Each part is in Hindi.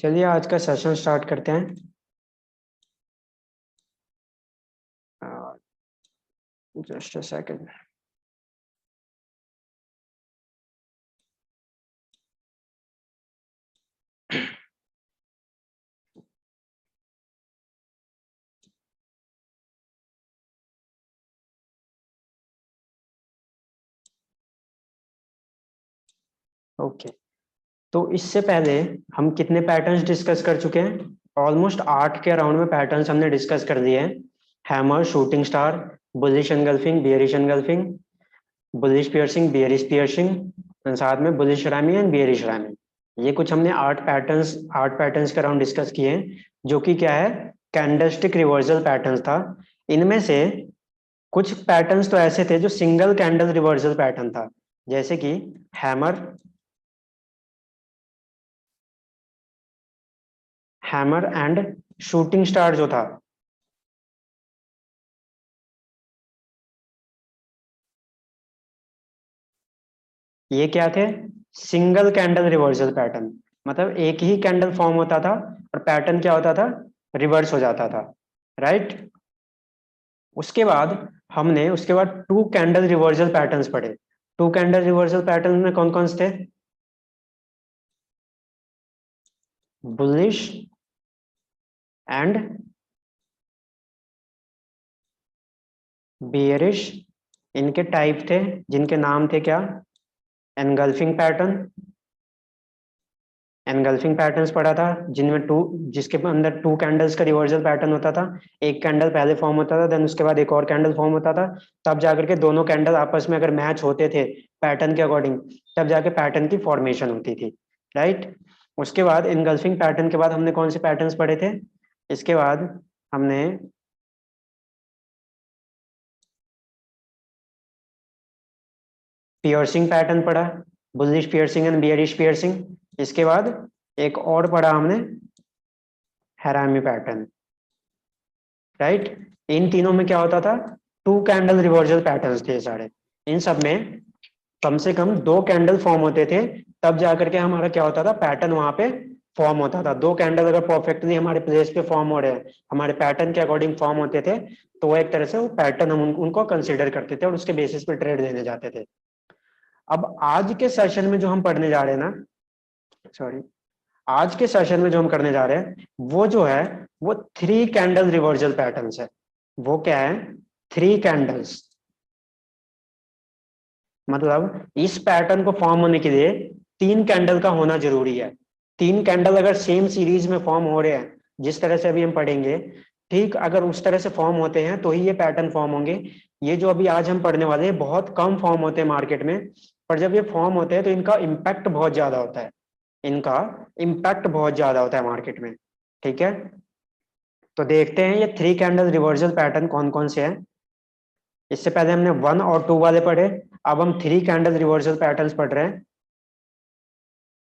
चलिए आज का सेशन स्टार्ट करते हैं। Just a second. ओके, तो इससे पहले हम कितने पैटर्न्स डिस्कस कर चुके हैं? ऑलमोस्ट 8 के अराउंड में पैटर्न्स हमने डिस्कस कर दिए हैं। Hammer, shooting star, bullish engulfing, bearish engulfing, bullish piercing, bearish piercing, साथ में bullish ramie and bearish ramie. ये कुछ हमने 8 पैटर्न्स के अराउंड डिस्कस किए हैं, जो कि क्या है, कैंडलस्टिक रिवर्सल पैटर्न्स था। इनमें से कुछ पैटर्न्स तो ऐसे थे जो सिंगल कैंडल रिवर्सल पैटर्न था, जैसे कि hammer hammer and shooting star जो था। ये क्या थे? Single candle reversal pattern. मतलब एक ही कैंडल फॉर्म होता था और पैटर्न क्या होता था, रिवर्स हो जाता था। राइट। उसके बाद 2 कैंडल रिवर्सल पैटर्न्स पढ़े। 2 कैंडल रिवर्सल पैटर्न में कौन कौन से थे? Bullish and bearish. इनके टाइप थे जिनके नाम थे क्या? Engulfing pattern. एनगल्फिंग पैटर्न्स पढ़ा था जिसके अंदर 2 कैंडल्स का रिवर्सल पैटर्न होता था। एक कैंडल पहले फॉर्म होता था, देन उसके बाद एक और कैंडल फॉर्म होता था। तब जाकर के दोनों कैंडल आपस में अगर मैच होते थे पैटर्न के अकॉर्डिंग, तब जाके पैटर्न की फॉर्मेशन होती थी। राइट। उसके बाद इनगल्फिंग पैटर्न के बाद हमने कौन से पैटर्न्स पढ़े थे? इसके बाद हमने पियर्सिंग पैटर्न पढ़ा, bullish piercing and bearish piercing. इसके बाद एक और पढ़ा हमने, हैरामी पैटर्न। राइट। इन तीनों में क्या होता था? 2 कैंडल रिवर्सल पैटर्न्स थे सारे। इन सब में कम से कम 2 कैंडल फॉर्म होते थे, तब जाकर के हमारा क्या होता था, पैटर्न वहां पे फॉर्म होता था। 2 कैंडल अगर परफेक्टली हमारे प्लेस पे फॉर्म हो रहे हैं, हमारे पैटर्न के अकॉर्डिंग फॉर्म होते थे, तो वो एक तरह से वो पैटर्न हम उनको कंसिडर करते थे और उसके बेसिस पे ट्रेड देने जाते थे। अब आज के सेशन में जो हम पढ़ने जा रहे हैं ना, सॉरी, आज के सेशन में जो हम करने जा रहे हैं वो जो है, वो 3 कैंडल रिवर्सल पैटर्न्स है। वो क्या है? 3 कैंडल्स। मतलब इस पैटर्न को फॉर्म होने के लिए 3 कैंडल का होना जरूरी है। 3 कैंडल अगर सेम सीरीज में फॉर्म हो रहे हैं, जिस तरह से अभी हम पढ़ेंगे, ठीक, अगर उस तरह से फॉर्म होते हैं तो ही ये पैटर्न फॉर्म होंगे। ये जो अभी आज हम पढ़ने वाले हैं बहुत कम फॉर्म होते हैं मार्केट में, पर जब ये फॉर्म होते हैं तो इनका इम्पैक्ट बहुत ज्यादा होता है। इनका इम्पैक्ट बहुत ज्यादा होता है मार्केट में। ठीक है, तो देखते हैं ये 3 कैंडल रिवर्सल पैटर्न कौन कौन से हैं। इससे पहले हमने 1 और 2 वाले पढ़े, अब हम 3 कैंडल रिवर्सल पैटर्न्स पढ़ रहे हैं।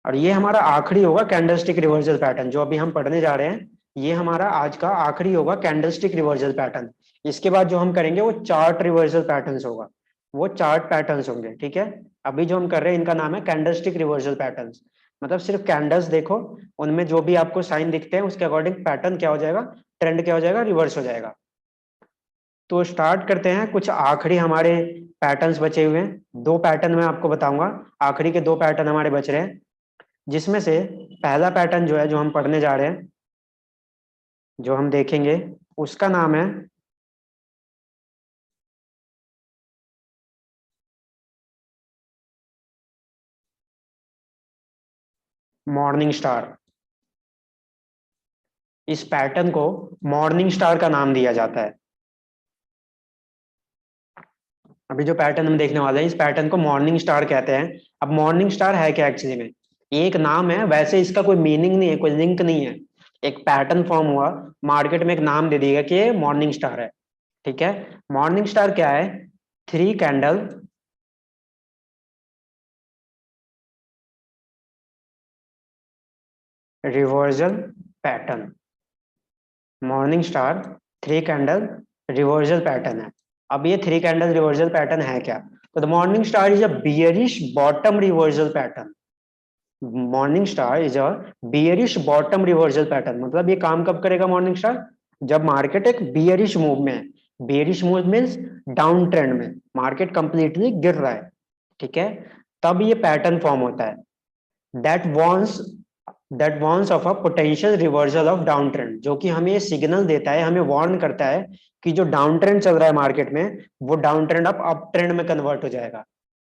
और ये हमारा आखिरी होगा कैंडलस्टिक रिवर्सल पैटर्न, जो अभी हम पढ़ने जा रहे हैं। ये हमारा आज का आखिरी होगा कैंडलस्टिक रिवर्सल पैटर्न। इसके बाद जो हम करेंगे वो चार्ट रिवर्सल पैटर्न्स होगा, वो चार्ट पैटर्न्स होंगे। ठीक है, अभी जो हम कर रहे हैं इनका नाम है कैंडलस्टिक रिवर्सल पैटर्न्स। मतलब सिर्फ कैंडल्स देखो, उनमें जो भी आपको साइन दिखते हैं उसके अकॉर्डिंग पैटर्न क्या हो जाएगा, ट्रेंड क्या हो जाएगा, रिवर्स हो जाएगा। तो स्टार्ट करते हैं। कुछ आखिरी हमारे पैटर्न्स बचे हुए हैं, 2 पैटर्न मैं आपको बताऊंगा। आखिरी के 2 पैटर्न हमारे बच रहे हैं, जिसमें से पहला पैटर्न जो है, जो हम पढ़ने जा रहे हैं, जो हम देखेंगे, उसका नाम है मॉर्निंग स्टार। इस पैटर्न को मॉर्निंग स्टार का नाम दिया जाता है। अभी जो पैटर्न हम देखने वाले हैं, इस पैटर्न को मॉर्निंग स्टार कहते हैं। अब मॉर्निंग स्टार है क्या एक्चुअली में? एक नाम है, वैसे इसका कोई मीनिंग नहीं है, कोई लिंक नहीं है। एक पैटर्न फॉर्म हुआ, मार्केट में एक नाम दे दिया कि ये मॉर्निंग स्टार है। ठीक है, मॉर्निंग स्टार क्या है? 3 candle reversal pattern. Morning star 3 candle reversal pattern है। अब ये 3 कैंडल रिवर्सल पैटर्न है क्या? तो the morning star is a bearish bottom reversal pattern. Morning star is a bearish bottom reversal pattern. मतलब ये काम कब करेगा मॉर्निंग स्टार? जब मार्केट एक बियरिश मूव में है। Bearish move means down trend में, मार्केट कंप्लीटली गिर रहा है, ठीक है, तब ये पैटर्न फॉर्म होता है। That warns that warns of a potential reversal of down trend, जो कि हमें सिग्नल देता है, हमें वार्न करता है कि जो डाउन ट्रेंड चल रहा है मार्केट में, वो डाउन ट्रेंड अप ट्रेंड में कन्वर्ट हो जाएगा,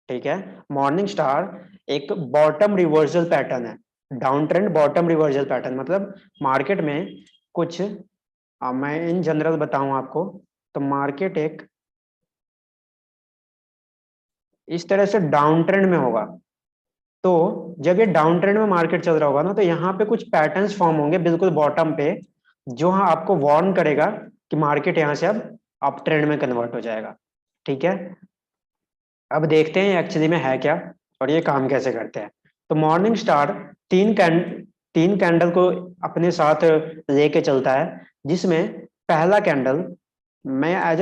ठीक है। मॉर्निंग स्टार एक बॉटम रिवर्सल पैटर्न है। Down trend bottom reversal pattern मतलब मार्केट में कुछ, मैं इन जनरल बताऊं आपको, तो मार्केट एक इस तरह से डाउन ट्रेंड में होगा। तो जब ये डाउन ट्रेंड में मार्केट चल रहा होगा ना, तो यहाँ पे कुछ पैटर्न्स फॉर्म होंगे बिल्कुल बॉटम पे, जो हाँ आपको वार्न करेगा कि मार्केट यहाँ से अब अप ट्रेंड में कन्वर्ट हो जाएगा, ठीक है। अब देखते हैं एक्चुअली में है क्या और ये काम कैसे करते हैं। तो मॉर्निंग स्टार तीन कैंड तीन कैंडल को अपने साथ लेके चलता है, जिसमें पहला कैंडल मैं एज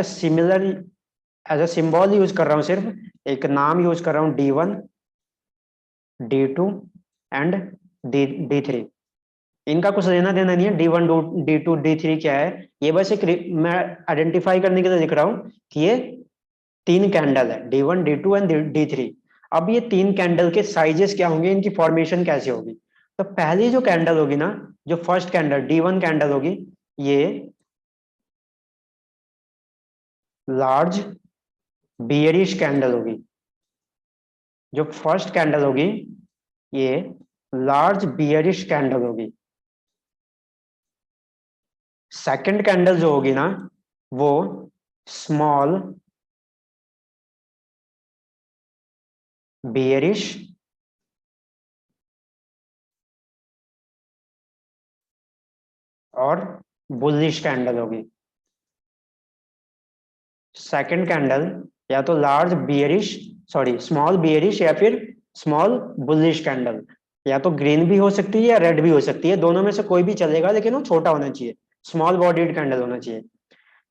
अ सिंबल यूज कर रहा हूँ, सिर्फ एक नाम यूज कर रहा हूँ, D1, D2 and D three. इनका कुछ लेना देना नहीं है, D1, D2, D3 क्या है, ये बस एक मैं आइडेंटिफाई करने के लिए लिख रहा हूँ कि ये तीन कैंडल है, D1, D2 एंड D3। अब ये तीन कैंडल के साइजेस क्या होंगे, इनकी फॉर्मेशन कैसे होगी? तो पहली जो कैंडल होगी ना, जो फर्स्ट कैंडल D1 कैंडल होगी, ये लार्ज बियरिश कैंडल होगी। जो फर्स्ट कैंडल होगी, ये लार्ज बियरिश कैंडल होगी। सेकंड कैंडल जो होगी ना, वो स्मॉल बियरिश और बुलिश कैंडल होगी। सेकंड कैंडल या तो large bearish, sorry small bearish, या फिर स्मॉल बुलिश कैंडल। या तो ग्रीन भी हो सकती है या रेड भी हो सकती है, दोनों में से कोई भी चलेगा, लेकिन वो छोटा होना चाहिए, स्मॉल बॉडीड कैंडल होना चाहिए।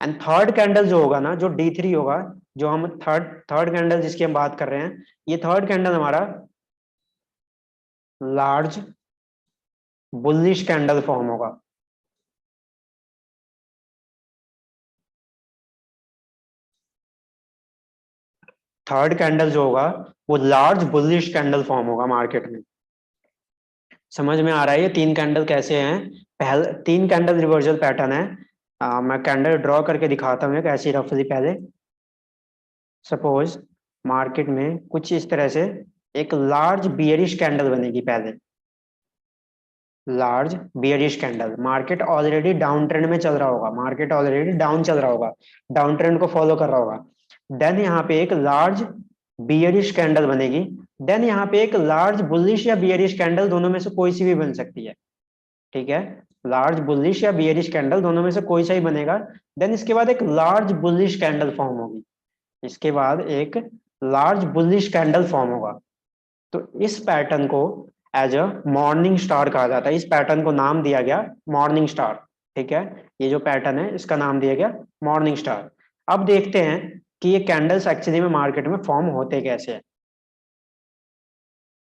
एंड थर्ड कैंडल जो होगा ना, जो D3 होगा, जो हम थर्ड थर्ड कैंडल जिसकी हम बात कर रहे हैं, ये थर्ड कैंडल हमारा लार्ज बुलिश कैंडल फॉर्म होगा। थर्ड कैंडल जो होगा, वो लार्ज बुलिश कैंडल फॉर्म होगा मार्केट में। समझ में आ रहा है ये तीन कैंडल कैसे हैं? पहले तीन कैंडल रिवर्सल पैटर्न है। मैं कैंडल ड्रॉ करके दिखाता हूँ एक ऐसी रफली। पहले सपोज मार्केट में कुछ इस तरह से एक लार्ज बियरिश कैंडल बनेगी। पहले large bearish candle, market already down trend में चल रहा होगा, मार्केट ऑलरेडी डाउन चल रहा होगा, डाउन ट्रेंड को फॉलो कर रहा होगा। देन यहाँ पे एक लार्ज बियरिश कैंडल बनेगी। देन यहाँ पे एक लार्ज बुलिश या बियरिश कैंडल, दोनों में से कोई सी भी बन सकती है, ठीक है। लार्ज बुलिश या बियरिश कैंडल दोनों में से कोई सा ही बनेगा। देन इसके बाद एक लार्ज बुलिश कैंडल फॉर्म होगी। इसके बाद एक लार्ज बुलिश कैंडल फॉर्म होगा। तो इस पैटर्न को एज अ मॉर्निंग स्टार कहा जाता है। इस पैटर्न को नाम दिया गया मॉर्निंग स्टार, ठीक है। ये जो पैटर्न है इसका नाम दिया गया मॉर्निंग स्टार। अब देखते हैं कि ये कैंडल्स एक्चुअली में मार्केट में फॉर्म होते कैसे हैं।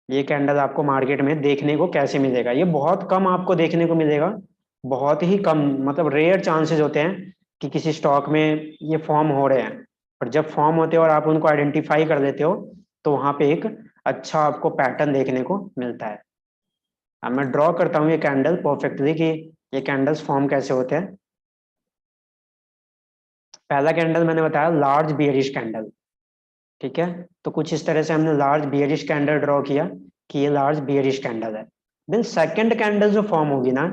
ये कैंडल आपको मार्केट में देखने को कैसे मिलेगा? ये बहुत कम आपको देखने को मिलेगा, बहुत ही कम, मतलब रेयर चांसेस होते हैं कि किसी स्टॉक में ये फॉर्म हो रहे हैं। और जब फॉर्म होते हैं और आप उनको आइडेंटिफाई कर लेते हो, तो वहां पे एक अच्छा आपको पैटर्न देखने को मिलता है। अब मैं ड्रॉ करता हूँ ये कैंडल परफेक्टली कि ये कैंडल्स फॉर्म कैसे होते हैं। पहला कैंडल मैंने बताया लार्ज बियरिश कैंडल, ठीक है। तो कुछ इस तरह से हमने लार्ज बियरिश कैंडल ड्रॉ किया कि ये लार्ज बियरिश कैंडल है। देन सेकंड कैंडल जो फॉर्म होगी ना,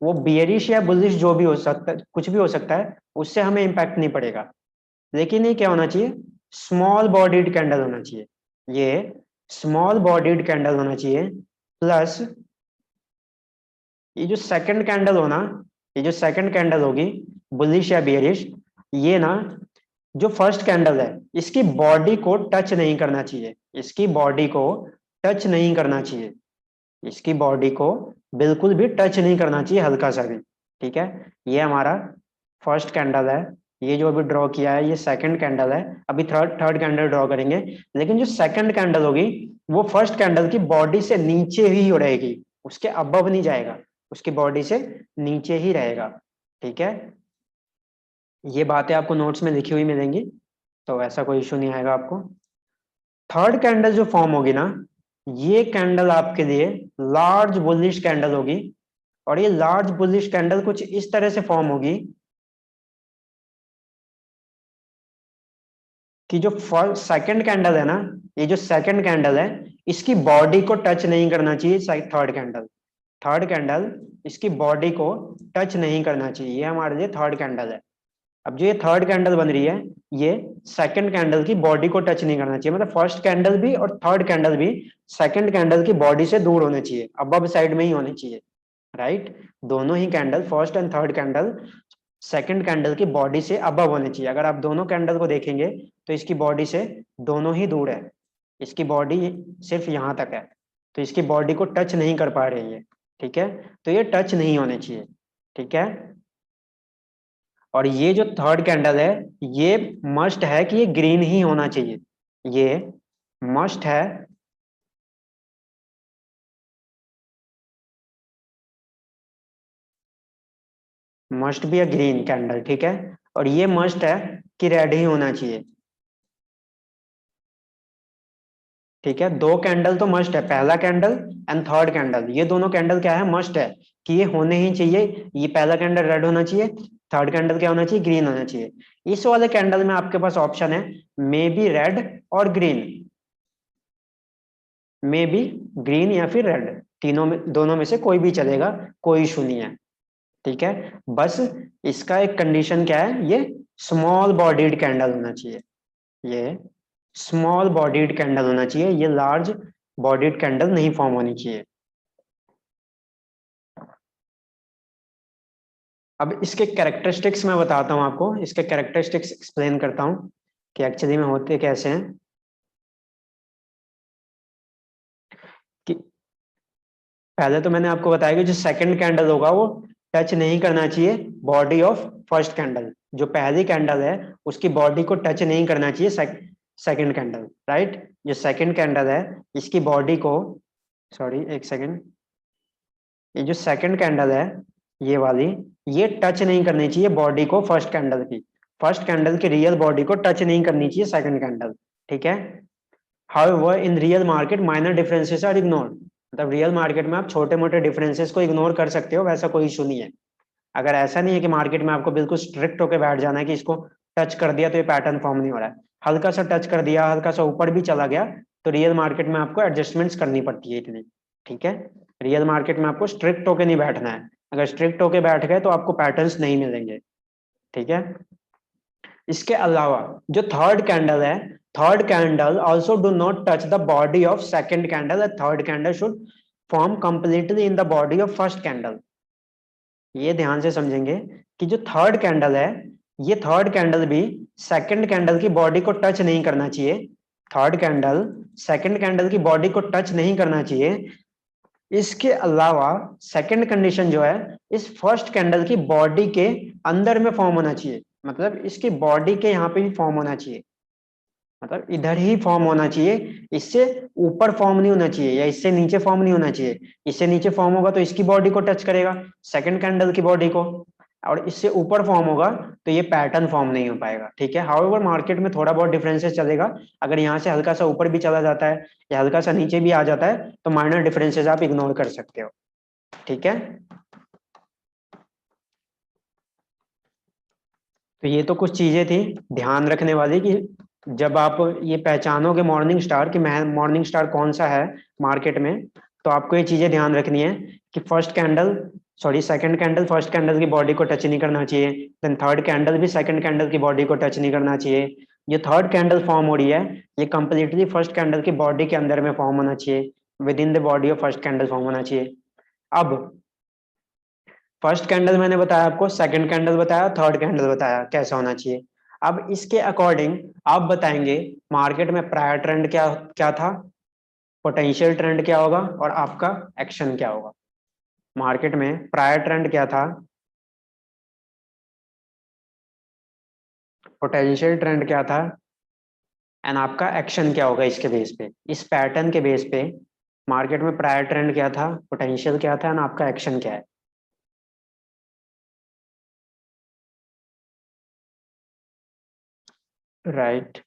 वो बियरिश या बुलिश जो भी हो सकता है, कुछ भी हो सकता है, उससे हमें इम्पैक्ट नहीं पड़ेगा। लेकिन ये क्या होना चाहिए? स्मॉल बॉडीड कैंडल होना चाहिए। ये स्मॉल बॉडीड कैंडल होना चाहिए। प्लस ये जो सेकंड कैंडल हो ना, ये जो सेकंड कैंडल होगी बुलिश या बियरिश, ये ना जो फर्स्ट कैंडल है, इसकी बॉडी को टच नहीं करना चाहिए। इसकी बॉडी को टच नहीं करना चाहिए। इसकी बॉडी को बिल्कुल भी टच नहीं करना चाहिए, हल्का सा भी, ठीक है। ये हमारा फर्स्ट कैंडल है। ये जो अभी ड्रॉ किया है ये सेकंड कैंडल है, अभी थर्ड थर्ड कैंडल ड्रॉ करेंगे। लेकिन जो सेकंड कैंडल होगी वो फर्स्ट कैंडल की बॉडी से नीचे ही रहेगी, उसके अबव नहीं जाएगा, उसकी बॉडी से नीचे ही रहेगा। ठीक है, ये बातें आपको नोट्स में लिखी हुई मिलेंगी, तो ऐसा कोई इशू नहीं आएगा आपको। थर्ड कैंडल जो फॉर्म होगी ना, ये कैंडल आपके लिए लार्ज बुलिश कैंडल होगी। और ये लार्ज बुलिश कैंडल कुछ इस तरह से फॉर्म होगी कि जो फर्स्ट सेकंड कैंडल है ना, ये जो सेकंड कैंडल है इसकी बॉडी को टच नहीं करना चाहिए थर्ड कैंडल। थर्ड कैंडल इसकी बॉडी को टच नहीं करना चाहिए, ये हमारे लिए थर्ड कैंडल है। अब जो ये थर्ड कैंडल बन रही है, ये सेकंड कैंडल की बॉडी को टच नहीं करना चाहिए, मतलब फर्स्ट कैंडल भी और थर्ड कैंडल भी सेकंड कैंडल की बॉडी से दूर होने चाहिए, अबब साइड में ही होने चाहिए। राइट, दोनों ही candle first and third candle second candle की बॉडी से अबव होने चाहिए। अगर आप दोनों कैंडल को देखेंगे तो इसकी बॉडी से दोनों ही दूर है, इसकी बॉडी सिर्फ यहाँ तक है, तो इसकी बॉडी को टच नहीं कर पा रही है। ठीक है, तो ये टच नहीं होने चाहिए। ठीक है, और ये जो थर्ड कैंडल है ये मस्ट है कि ये ग्रीन ही होना चाहिए, ये मस्ट है, must be a green candle. ठीक है, और ये मस्ट है कि रेड ही होना चाहिए। ठीक है, दो कैंडल तो मस्ट है, पहला कैंडल एंड थर्ड कैंडल, ये दोनों कैंडल क्या है, मस्ट है कि ये होने ही चाहिए। ये पहला कैंडल रेड होना चाहिए, थर्ड कैंडल क्या होना चाहिए, ग्रीन होना चाहिए। इस वाले कैंडल में आपके पास ऑप्शन है मे बी रेड और ग्रीन, मे बी ग्रीन या फिर रेड, तीनों में दोनों में से कोई भी चलेगा, कोई इशू नहीं है। ठीक है, बस इसका एक कंडीशन क्या है, ये स्मॉल बॉडीड कैंडल होना चाहिए, ये स्मॉल बॉडीड कैंडल होना चाहिए, ये लार्ज बॉडीड कैंडल नहीं फॉर्म होनी चाहिए। अब इसके कैरेक्टरिस्टिक्स मैं बताता हूँ आपको, इसके कैरेक्टरिस्टिक्स एक्सप्लेन करता हूँ कि एक्चुअली में होते कैसे हैं। कि पहले तो मैंने आपको बताया कि जो सेकंड कैंडल होगा वो टच नहीं करना चाहिए बॉडी ऑफ फर्स्ट कैंडल, जो पहली कैंडल है उसकी बॉडी को टच नहीं करना चाहिए सेकंड कैंडल। राइट, जो सेकंड कैंडल है इसकी बॉडी को, सॉरी एक सेकंड, ये जो सेकंड कैंडल है ये वाली, ये टच नहीं करनी चाहिए बॉडी को फर्स्ट कैंडल की, फर्स्ट कैंडल की रियल बॉडी को टच नहीं करनी चाहिए सेकंड कैंडल। ठीक है, however in real market minor differences are ignored, मतलब रियल मार्केट में आप छोटे मोटे डिफरेंसेस को इग्नोर कर सकते हो, वैसा कोई इशू नहीं है। अगर ऐसा नहीं है कि मार्केट में आपको बिल्कुल स्ट्रिक्ट होकर बैठ जाना है कि इसको टच कर दिया तो ये पैटर्न फॉर्म नहीं हो रहा है, हल्का सा टच कर दिया, हल्का सा ऊपर भी चला गया, तो रियल मार्केट में आपको एडजस्टमेंट्स करनी पड़ती है इतनी। ठीक है, रियल मार्केट में आपको स्ट्रिक्ट होके नहीं बैठना है, अगर स्ट्रिक्ट होके बैठ गए तो आपको पैटर्न्स नहीं मिलेंगे। ठीक है, इसके अलावा जो थर्ड कैंडल है, third candle also do not touch the body of second candle, third candle should form completely in the body of first candle. ये ध्यान से समझेंगे कि जो थर्ड कैंडल है, ये थर्ड कैंडल भी सेकंड कैंडल की बॉडी को टच नहीं करना चाहिए, थर्ड कैंडल सेकंड कैंडल की बॉडी को टच नहीं करना चाहिए। इसके अलावा सेकंड कंडीशन जो है, इस फर्स्ट कैंडल की बॉडी के अंदर में फॉर्म होना चाहिए, मतलब इसकी बॉडी के यहाँ पे भी फॉर्म होना चाहिए, मतलब इधर ही फॉर्म होना चाहिए, इससे ऊपर फॉर्म नहीं होना चाहिए या इससे नीचे फॉर्म नहीं होना चाहिए। इससे नीचे फॉर्म होगा तो इसकी बॉडी को टच करेगा, सेकंड कैंडल की बॉडी को, और इससे ऊपर फॉर्म होगा तो ये पैटर्न फॉर्म नहीं हो पाएगा। ठीक है, हाउएवर मार्केट में थोड़ा बहुत डिफरेंसेस चलेगा, अगर यहाँ से हल्का सा ऊपर भी चला जाता है या हल्का सा नीचे भी आ जाता है तो माइनर डिफरेंसेस आप इग्नोर कर सकते हो। ठीक है, तो ये तो कुछ चीजें थी ध्यान रखने वाली कि जब आप ये पहचानोगे मॉर्निंग स्टार कि मॉर्निंग स्टार कौन सा है मार्केट में, तो आपको ये चीजें ध्यान रखनी है कि first candle, sorry second candle first candle की बॉडी को टच नहीं करना चाहिए, देन थर्ड कैंडल भी सेकंड कैंडल की बॉडी को टच नहीं करना चाहिए। ये थर्ड कैंडल फॉर्म हो रही है, ये कंप्लीटली फर्स्ट कैंडल की बॉडी के अंदर में फॉर्म होना चाहिए, with in the body of first candle form होना चाहिए। अब फर्स्ट कैंडल मैंने बताया आपको, सेकंड कैंडल बताया, थर्ड कैंडल बताया कैसा होना चाहिए। अब इसके अकॉर्डिंग आप बताएंगे मार्केट में प्रायर ट्रेंड क्या क्या था, पोटेंशियल ट्रेंड क्या होगा और आपका एक्शन क्या होगा। मार्केट में प्रायर ट्रेंड क्या था, पोटेंशियल ट्रेंड क्या था एंड आपका एक्शन क्या होगा इसके बेस पे, इस पैटर्न के बेस पे मार्केट में प्रायर ट्रेंड क्या था, पोटेंशियल क्या था एंड आपका एक्शन क्या है। Right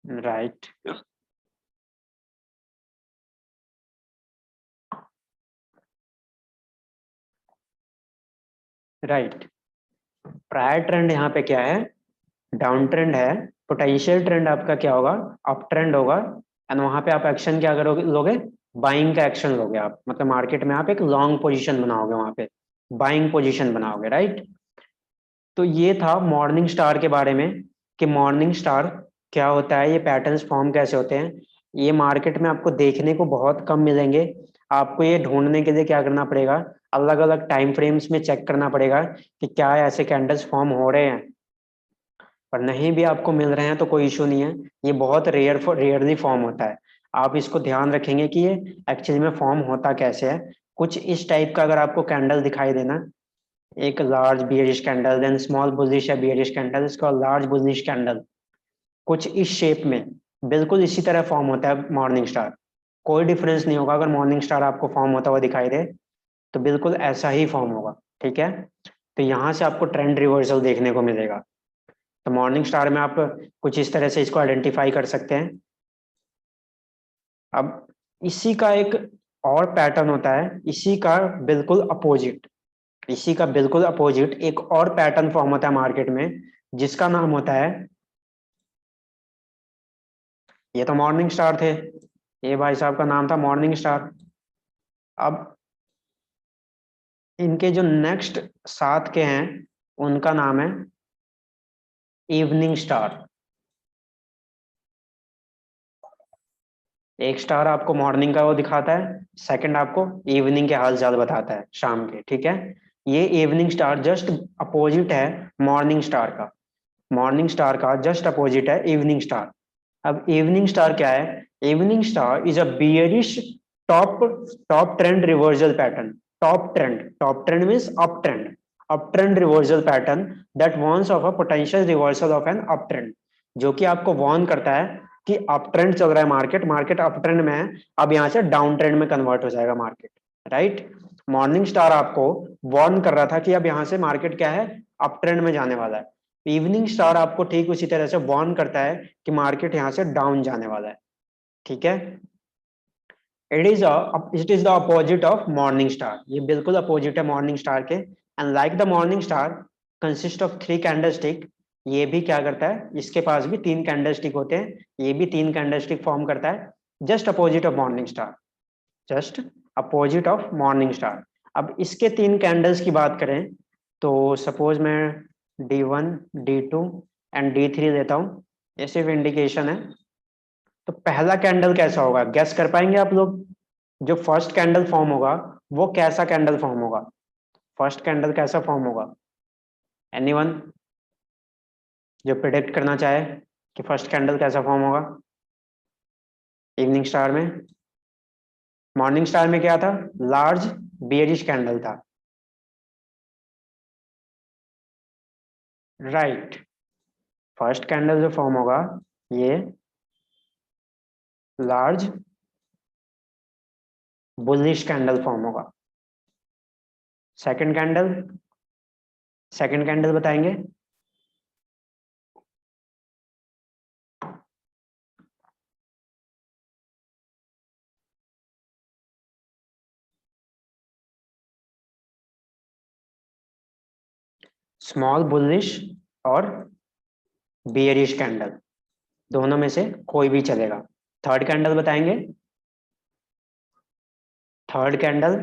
right right. Prior trend यहाँ पे क्या है, डाउन ट्रेंड है। पोटेंशियल ट्रेंड आपका क्या होगा, अप ट्रेंड होगा। एंड वहां पे आप एक्शन क्या करोगे, लोगे, बाइंग का एक्शन लोगे आप, मतलब मार्केट में आप एक लॉन्ग पोजीशन बनाओगे, वहां पे बाइंग पोजीशन बनाओगे, राइट। तो ये था मॉर्निंग स्टार के बारे में कि मॉर्निंग स्टार क्या होता है, ये पैटर्न्स फॉर्म कैसे होते हैं। ये मार्केट में आपको देखने को बहुत कम मिलेंगे। आपको ये ढूंढने के लिए क्या करना पड़ेगा, अलग अलग टाइम फ्रेम्स में चेक करना पड़ेगा कि क्या ऐसे कैंडल्स फॉर्म हो रहे हैं। पर नहीं भी आपको मिल रहे हैं तो कोई इशू नहीं है, ये बहुत रेयरली फॉर्म होता है। आप इसको ध्यान रखेंगे कि ये एक्चुअली में फॉर्म होता कैसे है। कुछ इस टाइप का अगर आपको कैंडल दिखाई देना, एक large bearish candle, then small bullish है बियरिश कैंडल, इसका लार्ज बुलिश कैंडल, कुछ इस शेप में, बिल्कुल इसी तरह फॉर्म होता है मॉर्निंग स्टार। कोई डिफरेंस नहीं होगा, अगर मॉर्निंग स्टार आपको फॉर्म होता हुआ दिखाई दे तो बिल्कुल ऐसा ही फॉर्म होगा, ठीक है। तो यहाँ से आपको ट्रेंड रिवर्सल देखने को मिलेगा। तो मॉर्निंग स्टार में आप कुछ इस तरह से इसको आइडेंटिफाई कर सकते हैं। अब इसी का एक और पैटर्न होता है, इसी का बिल्कुल अपोजिट, इसी का बिल्कुल अपोजिट एक और पैटर्न फॉर्म होता है मार्केट में, जिसका नाम होता है, ये तो मॉर्निंग स्टार थे, ये भाई साहब का नाम था मॉर्निंग स्टार। अब इनके जो नेक्स्ट साथ के हैं उनका नाम है इवनिंग स्टार। एक स्टार आपको मॉर्निंग का वो दिखाता है, सेकंड आपको इवनिंग के हाल चाल बताता है शाम के, ठीक है। ये इवनिंग स्टार जस्ट अपोजिट है मॉर्निंग स्टार का, मॉर्निंग स्टार का जस्ट अपोजिट है इवनिंग स्टार। अब इवनिंग स्टार क्या है, evening star is a bearish top top trend reversal pattern. Top trend means up trend reversal pattern that warns of a potential reversal of an up trend, जो कि आपको वार्न करता है कि अप ट्रेंड चल रहा है, मार्केट मार्केट अप ट्रेंड में है, अब यहां से डाउन ट्रेंड में कन्वर्ट हो जाएगा मार्केट, राइट। मॉर्निंग स्टार आपको वार्न कर रहा था कि अब यहां से मार्केट क्या है, अप ट्रेंड में जाने वाला है। इवनिंग स्टार आपको ठीक उसी तरह से वार्न करता है कि मार्केट यहां से डाउन जाने वाला है, ठीक है। It is the opposite of morning star, ये बिल्कुल अपोजिट है मॉर्निंग स्टार के। And like the morning star consist of three candle stick, ये भी क्या करता है, इसके पास भी तीन कैंडल स्टिक होते हैं, ये भी तीन कैंडल स्टिक फॉर्म करता है, just opposite of morning star, just opposite of morning star. अब इसके तीन कैंडल्स की बात करें तो सपोज मैं D1 D2 एंड D3 लेता हूँ, ये सिर्फ इंडिकेशन है। तो पहला कैंडल कैसा होगा, गैस कर पाएंगे आप लोग, जो फर्स्ट कैंडल फॉर्म होगा वो कैसा कैंडल फॉर्म होगा, फर्स्ट कैंडल कैसा फॉर्म होगा, एनीवन जो प्रिडिक्ट करना चाहे कि फर्स्ट कैंडल कैसा फॉर्म होगा इवनिंग स्टार में। मॉर्निंग स्टार में क्या था, लार्ज बियरिश कैंडल था, राइट। फर्स्ट कैंडल जो फॉर्म होगा ये लार्ज बुलिश कैंडल फॉर्म होगा। सेकंड कैंडल, सेकंड कैंडल बताएंगे, स्मॉल बुलिश और बियरिश कैंडल, दोनों में से कोई भी चलेगा। थर्ड कैंडल बताएंगे, थर्ड कैंडल,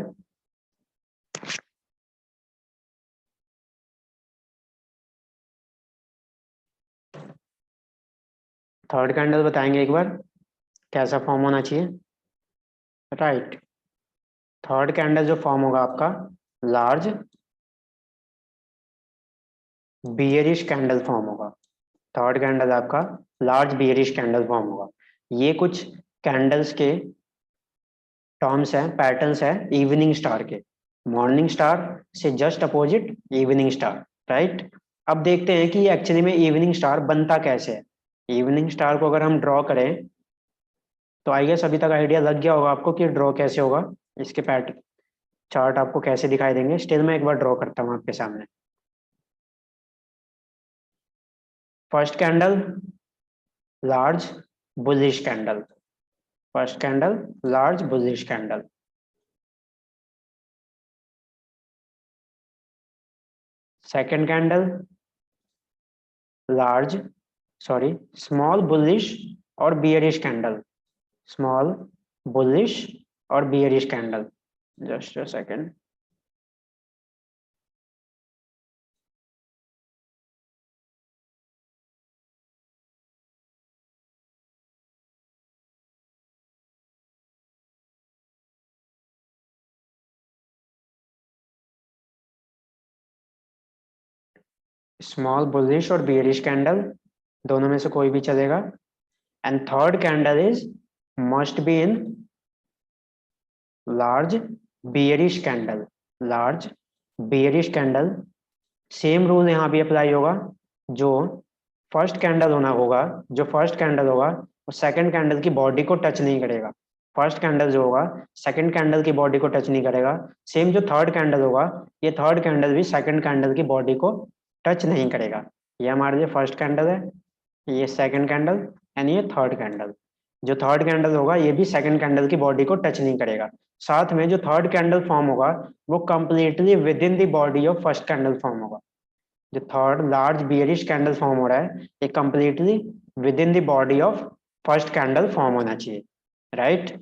थर्ड कैंडल बताएंगे एक बार कैसा फॉर्म होना चाहिए, राइट। थर्ड कैंडल जो फॉर्म होगा आपका लार्ज बियरिश कैंडल फॉर्म होगा, थर्ड कैंडल आपका लार्ज बियरिश कैंडल फॉर्म होगा। ये कुछ कैंडल्स के टर्म्स हैं, पैटर्न्स हैं इवनिंग स्टार के। मॉर्निंग स्टार से just opposite evening star, right. अब देखते हैं कि एक्चुअली में इवनिंग स्टार बनता कैसे है। इवनिंग स्टार को अगर हम ड्रॉ करें तो आई गेस अभी तक आइडिया लग गया होगा आपको कि ड्रॉ कैसे होगा, इसके पैटर्न चार्ट आपको कैसे दिखाई देंगे। स्टिल मैं एक बार ड्रॉ करता हूँ आपके सामने। First candle large bullish candle, first candle large bullish candle. Second candle large, sorry, small bullish और बियरिश कैंडल, स्मॉल बुलिश और bearish candle. Just a second. Small bullish और बियरिश कैंडल, दोनों में से कोई भी चलेगा। And third candle is must be in large bearish candle, large bearish candle. Same rule यहाँ भी अप्लाई होगा। जो फर्स्ट कैंडल होना होगा, जो फर्स्ट कैंडल होगा वो सेकंड कैंडल की बॉडी को टच नहीं करेगा। फर्स्ट कैंडल जो होगा सेकंड कैंडल की बॉडी को टच नहीं करेगा। सेम जो थर्ड कैंडल होगा, ये थर्ड कैंडल भी सेकंड कैंडल की बॉडी को टच नहीं करेगा। ये हमारे लिए फर्स्ट कैंडल है, ये सेकंड कैंडल एंड ये थर्ड कैंडल। जो थर्ड कैंडल होगा ये भी सेकंड कैंडल की बॉडी को टच नहीं करेगा। साथ में जो थर्ड कैंडल फॉर्म होगा वो completely with in the body of first candle form होगा। जो third large bearish candle form हो रहा है ये completely with in the body of first candle form होना चाहिए, राइट।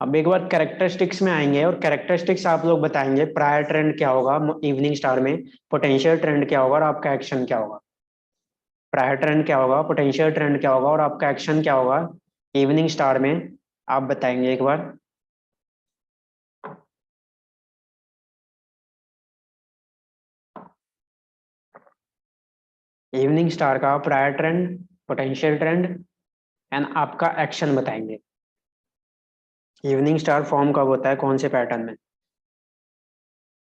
अब एक बार कैरेक्टरिस्टिक्स में आएंगे और कैरेक्टरिस्टिक्स आप लोग बताएंगे प्रायर ट्रेंड क्या होगा इवनिंग स्टार में, पोटेंशियल ट्रेंड क्या होगा और आपका एक्शन क्या होगा। प्रायर ट्रेंड क्या होगा, पोटेंशियल ट्रेंड क्या होगा और आपका एक्शन क्या होगा इवनिंग स्टार में, आप बताएंगे एक बार। इवनिंग स्टार का prior trend, potential trend and आपका एक्शन बताएंगे। इवनिंग स्टार फॉर्म कब होता है, कौन से पैटर्न में,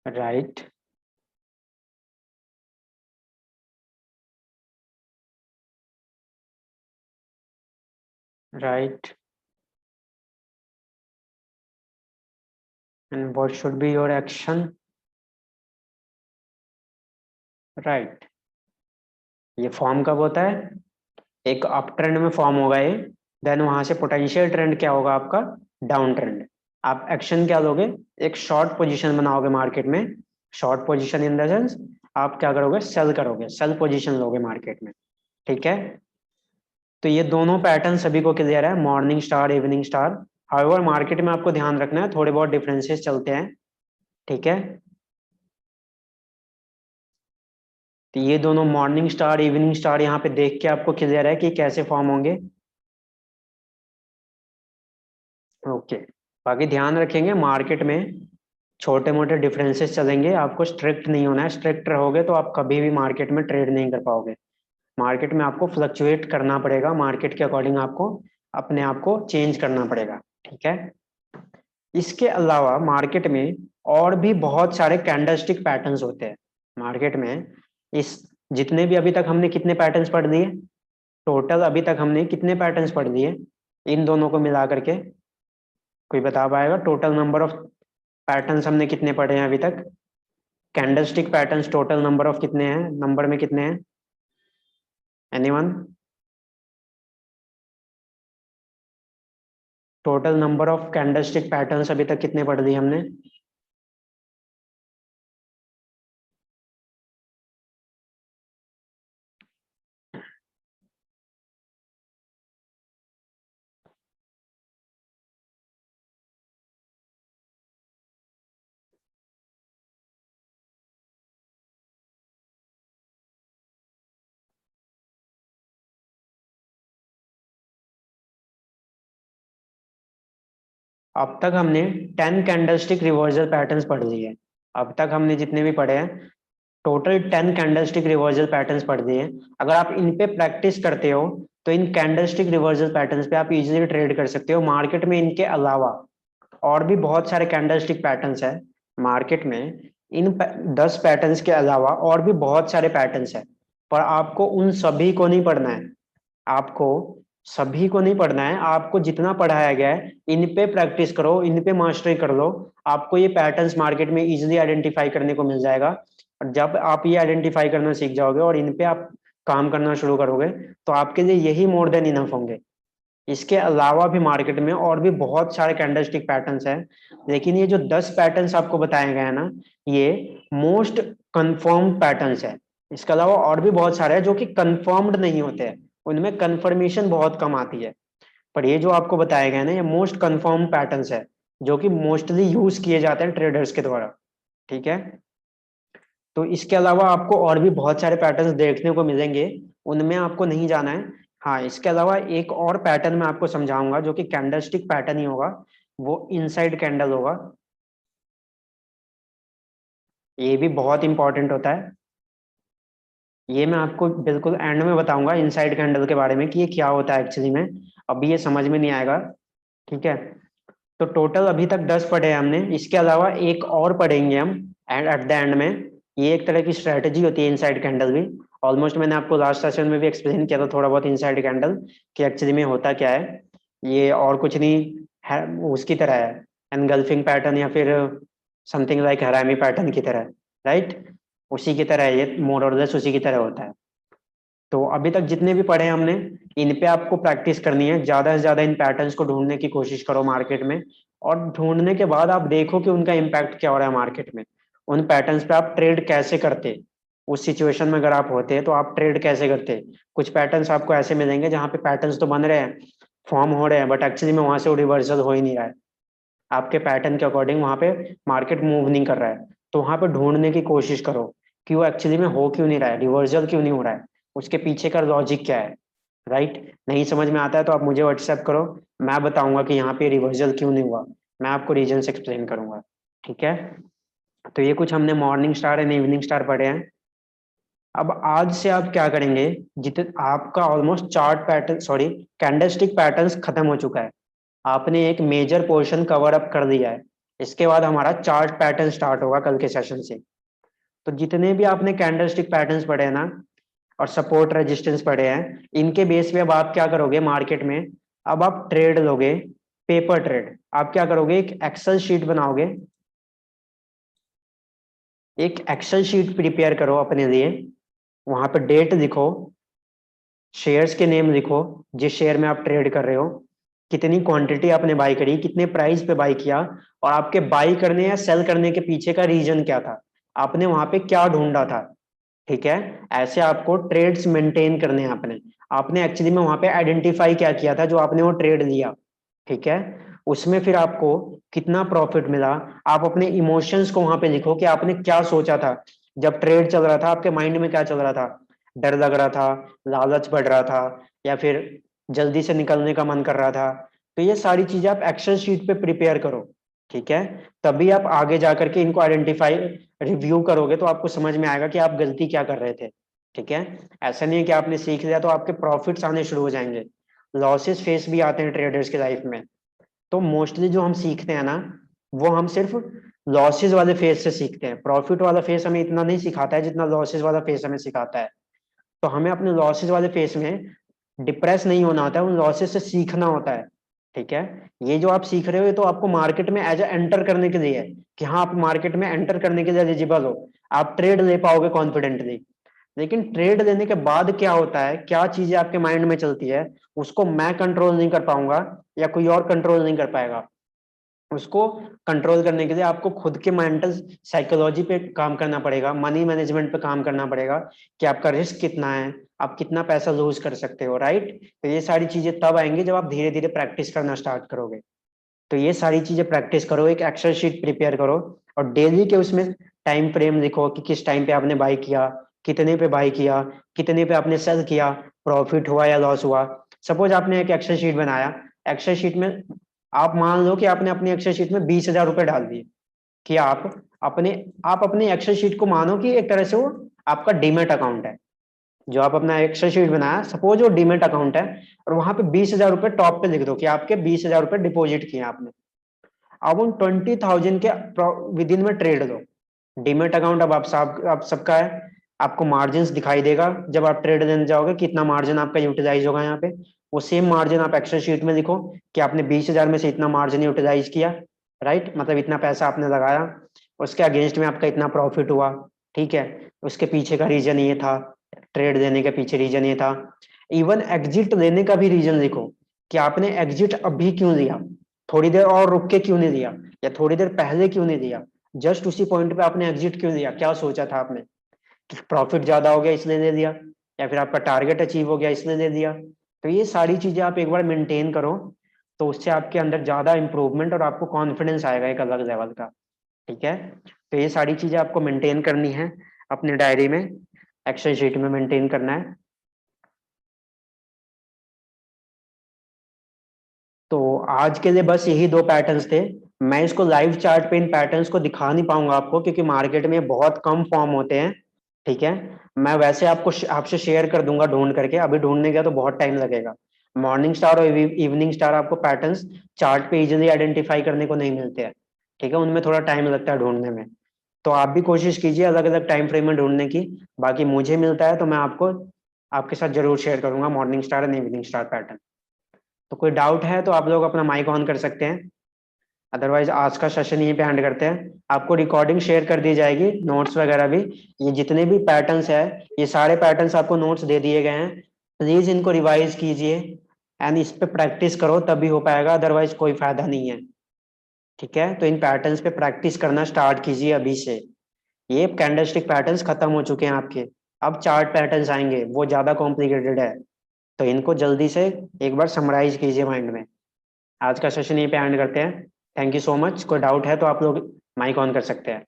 right. Right. And what should be your action, right. ये फॉर्म कब होता है, एक अप ट्रेंड में फॉर्म होगा ये, देन वहां से पोटेंशियल ट्रेंड क्या होगा आपका, डाउन ट्रेंड। आप एक्शन क्या लोगे, एक शॉर्ट पोजीशन बनाओगे मार्केट में। Short position in the sense आप क्या करोगे, सेल करोगे, सेल पोजीशन लोगे मार्केट में, ठीक है। तो ये दोनों पैटर्न सभी को क्लियर है, morning star evening star. However market में आपको ध्यान रखना है, थोड़े बहुत डिफरेंसेस चलते हैं, ठीक है। तो ये दोनों मॉर्निंग स्टार इवनिंग स्टार यहाँ पे देख के आपको क्लियर है कि कैसे फॉर्म होंगे, ओके। बाकी ध्यान रखेंगे मार्केट में छोटे मोटे डिफरेंसेस चलेंगे, आपको स्ट्रिक्ट नहीं होना है। स्ट्रिक्ट रहोगे तो आप कभी भी मार्केट में ट्रेड नहीं कर पाओगे। मार्केट में आपको फ्लक्चुएट करना पड़ेगा, मार्केट के अकॉर्डिंग आपको अपने आप को चेंज करना पड़ेगा, ठीक है। इसके अलावा मार्केट में और भी बहुत सारे कैंडलस्टिक पैटर्न्स होते हैं मार्केट में। इस जितने भी अभी तक हमने कितने पैटर्न्स पढ़ लिए, टोटल अभी तक हमने कितने पैटर्न्स पढ़ लिए इन दोनों को मिला करके, कोई बता पाएगा टोटल नंबर ऑफ पैटर्न्स हमने कितने पढ़े हैं अभी तक। Candlestick patterns total number of कितने हैं, नंबर में कितने हैं, anyone. Total number of candlestick patterns अभी तक कितने पढ़ लिए हमने। अब तक हमने 10 कैंडलस्टिक रिवर्सल पैटर्न्स पढ़ लिए। अब तक हमने जितने भी पढ़े हैं टोटल 10 कैंडलस्टिक रिवर्सल पैटर्न्स पढ़ दिए। अगर आप इन पे प्रैक्टिस करते हो तो इन कैंडलस्टिक रिवर्सल पैटर्न्स पे आप इजीली ट्रेड कर सकते हो मार्केट में। इनके अलावा और भी बहुत सारे कैंडलस्टिक पैटर्न्स है मार्केट में। इन 10 पैटर्न्स के अलावा और भी बहुत सारे पैटर्न्स है, पर आपको उन सभी को नहीं पढ़ना है। आपको सभी को नहीं पढ़ना है, आपको जितना पढ़ाया गया है इन पे प्रैक्टिस करो, इन पे मास्टरी कर लो। आपको ये पैटर्न्स मार्केट में इजीली आइडेंटिफाई करने को मिल जाएगा। और जब आप ये आइडेंटिफाई करना सीख जाओगे और इन पे आप काम करना शुरू करोगे, तो आपके लिए यही मोर देन इनफ होंगे। इसके अलावा भी मार्केट में और भी बहुत सारे कैंडलस्टिक पैटर्न्स हैं, लेकिन ये जो 10 पैटर्न्स आपको बताए गए हैं ना, ये मोस्ट कंफर्म्ड पैटर्न्स है। इसके अलावा और भी बहुत सारे हैं जो कि कंफर्म्ड नहीं होते हैं, उनमें कंफर्मेशन बहुत कम आती है। पर ये जो आपको बताए गए ना, ये मोस्ट कंफर्म पैटर्न्स है, जो कि मोस्टली यूज किए जाते हैं ट्रेडर्स के द्वारा। ठीक है, तो इसके अलावा आपको और भी बहुत सारे पैटर्न्स देखने को मिलेंगे, उनमें आपको नहीं जाना है। हाँ, इसके अलावा एक और पैटर्न मैं आपको समझाऊंगा जो कि कैंडलस्टिक पैटर्न ही होगा, वो इनसाइड कैंडल होगा। ये भी बहुत इंपॉर्टेंट होता है। ये मैं आपको बिल्कुल एंड में बताऊंगा इनसाइड कैंडल के बारे में कि ये क्या होता है एक्चुअली में, अभी ये समझ में नहीं आएगा। ठीक है, तो टोटल अभी तक 10 पढ़े हैं हमने, इसके अलावा एक और पढ़ेंगे हम एंड एट द एंड में। ये एक तरह की स्ट्रेटेजी होती है इनसाइड कैंडल भी। ऑलमोस्ट मैंने आपको लास्ट सेशन में भी एक्सप्लेन किया था थोड़ा बहुत इनसाइड कैंडल कि एक्चुअली में होता क्या है। ये और कुछ नहीं है, उसकी तरह है एनगल्फिंग पैटर्न या फिर समथिंग लाइक हरामी पैटर्न की तरह, राइट। उसी की तरह है ये, मोर और लेस उसी की तरह होता है। तो अभी तक जितने भी पढ़े हैं हमने, इन पे आपको प्रैक्टिस करनी है, ज्यादा से ज्यादा इन पैटर्न्स को ढूंढने की कोशिश करो मार्केट में। और ढूंढने के बाद आप देखो कि उनका इम्पैक्ट क्या हो रहा है मार्केट में, उन पैटर्न्स पे आप ट्रेड कैसे करते। उस सिचुएशन में अगर आप होते हैं तो आप ट्रेड कैसे करते। कुछ पैटर्न्स आपको ऐसे मिलेंगे जहाँ पे पैटर्न्स तो बन रहे हैं, फॉर्म हो रहे हैं, बट एक्चुअली में वहां से वो रिवर्सल हो ही नहीं रहा है। आपके पैटर्न के अकॉर्डिंग वहां पे मार्केट मूव नहीं कर रहा है। तो वहां पे ढूंढने की कोशिश करो कि वो एक्चुअली में हो क्यों नहीं रहा है, रिवर्सल क्यों नहीं हो रहा है, उसके पीछे का लॉजिक क्या है। राइट, नहीं समझ में आता है तो आप मुझे व्हाट्सएप करो, मैं बताऊंगा कि यहाँ पे रिवर्सल क्यों नहीं हुआ, मैं आपको रीजन एक्सप्लेन करूंगा। ठीक है, तो ये कुछ हमने morning star and evening star पढ़े हैं। अब आज से आप क्या करेंगे, जितने आपका almost chart pattern, sorry, candlestick patterns खत्म हो चुका है, आपने एक मेजर पोर्शन कवर अप कर दिया है। इसके बाद हमारा चार्ट पैटर्न स्टार्ट होगा कल के सेशन से। तो जितने भी आपने कैंडलस्टिक पैटर्न्स पढ़े हैं ना, और सपोर्ट रेजिस्टेंस पढ़े हैं, इनके बेस पे अब आप क्या करोगे मार्केट में, अब आप ट्रेड लोगे, पेपर ट्रेड। आप क्या करोगे, एक एक्सेल शीट बनाओगे, एक एक्सेल शीट प्रिपेयर करो अपने लिए। वहां पर डेट लिखो, शेयर्स के नेम लिखो, जिस शेयर में आप ट्रेड कर रहे हो, कितनी क्वांटिटी आपने बाई करी, कितने प्राइस पे बाई किया, और आपके बाई करने या सेल करने के पीछे का रीजन क्या था, आपने वहां पे क्या ढूंढा था। ठीक है, ऐसे आपको ट्रेड्स मेंटेन करने हैं अपने। आपने एक्चुअली में वहां पे आइडेंटिफाई क्या किया था जो आपने वो ट्रेड लिया। ठीक है, उसमें फिर आपको कितना प्रॉफिट मिला, आप अपने इमोशंस को वहां पे लिखो कि आपने क्या सोचा था जब ट्रेड चल रहा था, आपके माइंड में क्या चल रहा था, डर लग रहा था, लालच बढ़ रहा था, या फिर जल्दी से निकलने का मन कर रहा था। तो ये सारी चीजें आप एक्सेल शीट पे प्रिपेयर करो। ठीक है, तभी आप आगे जाकर के इनको आइडेंटिफाई, रिव्यू करोगे तो आपको समझ में आएगा कि आप गलती क्या कर रहे थे। ठीक है, ऐसा नहीं है कि आपने सीख लिया तो आपके प्रॉफिट्स आने शुरू हो जाएंगे, लॉसेस फेस भी आते हैं ट्रेडर्स के लाइफ में। तो मोस्टली जो हम सीखते हैं ना, वो हम सिर्फ लॉसेस वाले फेज से सीखते हैं, प्रॉफिट वाला फेज हमें इतना नहीं सिखाता है जितना लॉसेस वाला फेज हमें सिखाता है। तो हमें अपने लॉसेस वाले फेज में डिप्रेस नहीं होना होता है, उन लॉसेस से सीखना होता है। ठीक है, ये जो आप सीख रहे हो ये तो आपको मार्केट में एज ए एंटर करने के लिए है, कि हाँ आप मार्केट में एंटर करने के लिए एलिजिबल हो, आप ट्रेड ले पाओगे कॉन्फिडेंटली। लेकिन ट्रेड लेने के बाद क्या होता है, क्या चीजें आपके माइंड में चलती है, उसको मैं कंट्रोल नहीं कर पाऊंगा, या कोई और कंट्रोल नहीं कर पाएगा। उसको कंट्रोल करने के लिए आपको खुद के मेंटल साइकोलॉजी पे काम करना पड़ेगा, मनी मैनेजमेंट पे काम करना पड़ेगा, कि आपका रिस्क कितना है, आप कितना पैसा लूज कर सकते हो। राइट, तो ये सारी चीजें तब आएंगी जब आप धीरे धीरे प्रैक्टिस करना स्टार्ट करोगे। तो ये सारी चीजें प्रैक्टिस करो, एक एक्सेल शीट प्रिपेयर करो, और डेली के उसमें टाइम फ्रेम लिखो कि किस टाइम पे आपने बाई किया, कितने पे बाई किया, कितने पे आपने सेल किया, प्रॉफिट हुआ या लॉस हुआ। सपोज आपने एक एक्सेल शीट बनाया, एक्सेल शीट में आप मान लो कि आपने अपनी एक्सेल शीट में 20,000 रुपए डाल दिए, कि अपने आप अपनी एक्सेल शीट को मानो कि एक तरह से वो आपका डीमेट अकाउंट है। जो आप अपना एक्सेल शीट बनाया, सपोज वो डीमेट अकाउंट है, और वहां पे 20,000 रुपए टॉप पे लिख दो कि आपके 20,000 रुपए डिपॉजिट किए आपने। अब उन 20,000 के विद इन में ट्रेड दो। डीमेट अकाउंट अब आप सबका है, आपको मार्जिन दिखाई देगा जब आप ट्रेड देने जाओगे, कितना मार्जिन आपका यूटिलाइज होगा यहाँ पे। वो सेम मार्जिन आप एक्सेल शीट में लिखो कि आपने 20,000 में से इतना मार्जिन यूटिलाइज किया, राइट, मतलब इतना पैसा आपने लगाया, उसके अगेंस्ट में आपका इतना प्रॉफिट हुआ। ठीक है, उसके पीछे का रीजन ये था, ट्रेड देने के पीछे रीजन ये था। इवन एग्जिट लेने का भी रीजन लिखो कि आपने एग्जिट अभी क्यों लिया, थोड़ी देर और रुक के क्यों नहीं दिया, या थोड़ी देर पहले क्यों नहीं दिया, जस्ट उसी पॉइंट पे आपने एग्जिट क्यों लिया, क्या सोचा था आपने कि प्रॉफिट ज्यादा हो गया इसलिए ले लिया, या फिर आपका टारगेट अचीव हो गया इसलिए ले लिया। तो ये सारी चीजें आप एक बार मेंटेन करो, तो उससे आपके अंदर ज्यादा इंप्रूवमेंट और आपको कॉन्फिडेंस आएगा एक अलग लेवल का। ठीक है, तो ये सारी चीजें आपको मेंटेन करनी है अपनी डायरी में, एक्सेल शीट में मेंटेन करना है। तो आज के लिए बस यही दो पैटर्न्स थे। मैं इसको लाइव चार्ट पे इन पैटर्न्स को दिखा नहीं पाऊंगा आपको, क्योंकि मार्केट में बहुत कम फॉर्म होते हैं। ठीक है, मैं वैसे आपको आपसे शेयर कर दूंगा ढूंढ करके, अभी ढूंढने गया तो बहुत टाइम लगेगा। मॉर्निंग स्टार और इवनिंग स्टार आपको पैटर्न्स चार्ट पे इजीली आइडेंटिफाई करने को नहीं मिलते हैं। ठीक है, उनमें थोड़ा टाइम लगता है ढूंढने में। तो आप भी कोशिश कीजिए अलग अलग टाइम फ्रेम में ढूंढने की। बाकी मुझे मिलता है तो मैं आपको आपके साथ जरूर शेयर करूंगा morning star and evening star pattern. तो कोई डाउट है तो आप लोग अपना माइक ऑन कर सकते हैं, अदरवाइज आज का सेशन यहीं पे एंड करते हैं। आपको रिकॉर्डिंग शेयर कर दी जाएगी, नोट्स वगैरह भी। ये जितने भी पैटर्न्स है, ये सारे पैटर्न्स आपको नोट्स दे दिए गए हैं, प्लीज इनको रिवाइज कीजिए एंड इस पे प्रैक्टिस करो, तभी हो पाएगा, अदरवाइज कोई फायदा नहीं है। ठीक है, तो इन पैटर्न्स पे प्रैक्टिस करना स्टार्ट कीजिए अभी से। ये कैंडलस्टिक पैटर्न्स खत्म हो चुके हैं आपके, अब चार्ट पैटर्न्स आएंगे, वो ज्यादा कॉम्प्लिकेटेड है। तो इनको जल्दी से एक बार समराइज कीजिए माइंड में। आज का सेशन यहीं पे एंड करते हैं। Thank you so much. कोई डाउट है तो आप लोग माइक ऑन कर सकते हैं।